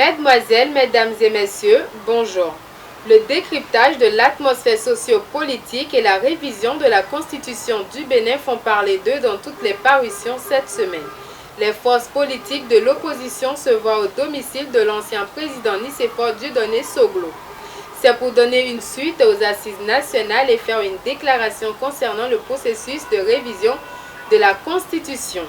Mesdemoiselles, Mesdames et Messieurs, bonjour. Le décryptage de l'atmosphère sociopolitique et la révision de la Constitution du Bénin font parler d'eux dans toutes les parutions cette semaine. Les forces politiques de l'opposition se voient au domicile de l'ancien président Nicéphore Dieudonné Soglo. C'est pour donner une suite aux assises nationales et faire une déclaration concernant le processus de révision de la Constitution.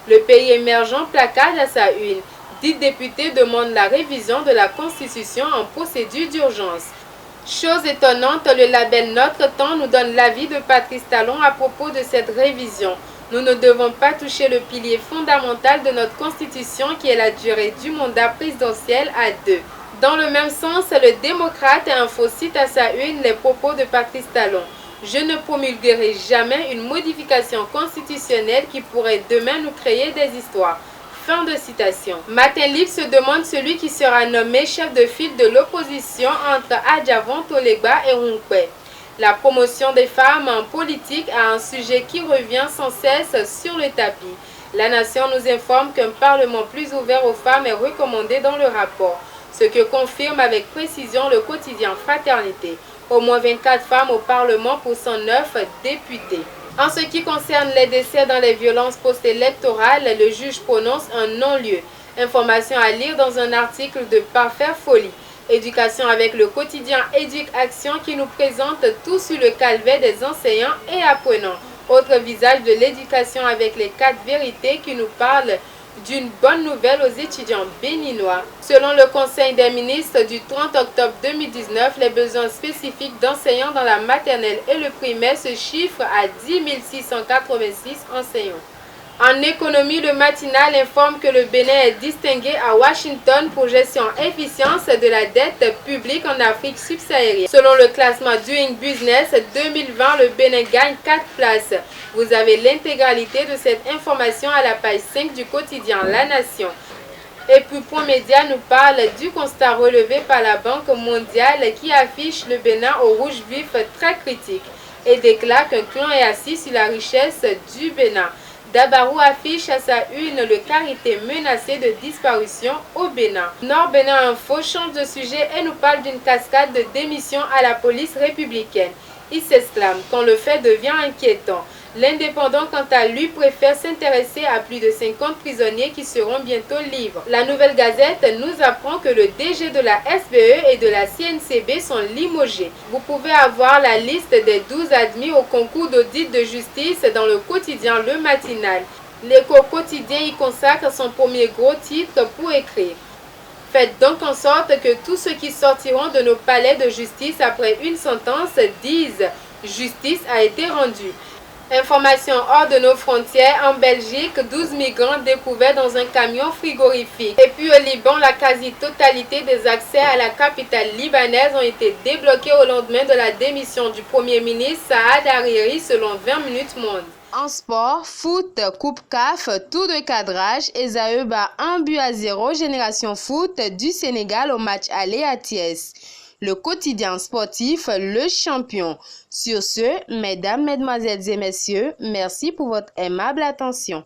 Le pays émergent placage à sa une. 10 députés demandent la révision de la Constitution en procédure d'urgence. Chose étonnante, le label Notre Temps nous donne l'avis de Patrice Talon à propos de cette révision. Nous ne devons pas toucher le pilier fondamental de notre Constitution qui est la durée du mandat présidentiel à 2. Dans le même sens, le démocrate Info cite à sa une les propos de Patrice Talon. Je ne promulguerai jamais une modification constitutionnelle qui pourrait demain nous créer des histoires. Fin de citation. Matin Libre se demande celui qui sera nommé chef de file de l'opposition entre Adjavon, Tolegba et Runkwe. La promotion des femmes en politique a un sujet qui revient sans cesse sur le tapis. La Nation nous informe qu'un parlement plus ouvert aux femmes est recommandé dans le rapport, ce que confirme avec précision le quotidien Fraternité. Au moins 24 femmes au Parlement pour 109 députés. En ce qui concerne les décès dans les violences post-électorales, le juge prononce un non-lieu. Information à lire dans un article de Parfaire Folie. Éducation avec le quotidien Éduc Action qui nous présente tout sur le calvaire des enseignants et apprenants. Autre visage de l'éducation avec les 4 vérités qui nous parlent d'une bonne nouvelle aux étudiants béninois. Selon le Conseil des ministres du 30 octobre 2019, les besoins spécifiques d'enseignants dans la maternelle et le primaire se chiffrent à 10 686 enseignants. En économie, le matinal informe que le Bénin est distingué à Washington pour gestion efficience de la dette publique en Afrique subsaharienne. Selon le classement Doing Business 2020, le Bénin gagne 4 places. Vous avez l'intégralité de cette information à la page 5 du quotidien La Nation. Et puis Point Média nous parle du constat relevé par la Banque mondiale qui affiche le Bénin au rouge vif très critique et déclare qu'un clan est assis sur la richesse du Bénin. Dabarou affiche à sa une le Carité menacé de disparition au Bénin. Nord Bénin Info change de sujet et nous parle d'une cascade de démissions à la police républicaine. Il s'exclame quand le fait devient inquiétant. L'indépendant, quant à lui, préfère s'intéresser à plus de 50 prisonniers qui seront bientôt libres. La Nouvelle Gazette nous apprend que le DG de la SBE et de la CNCB sont limogés. Vous pouvez avoir la liste des 12 admis au concours d'audit de justice dans le quotidien Le Matinal. L'Écho quotidien y consacre son premier gros titre pour écrire. Faites donc en sorte que tous ceux qui sortiront de nos palais de justice après une sentence disent « Justice a été rendue ». Information hors de nos frontières, en Belgique, 12 migrants découverts dans un camion frigorifique. Et puis au Liban, la quasi-totalité des accès à la capitale libanaise ont été débloqués au lendemain de la démission du Premier ministre Saad Hariri selon 20 minutes monde. En sport, foot, Coupe CAF, tour de cadrage, Esaü bat 1-0 Génération Foot du Sénégal au match aller à Thiès. Le quotidien sportif, le champion. Sur ce, mesdames, mesdemoiselles et messieurs, merci pour votre aimable attention.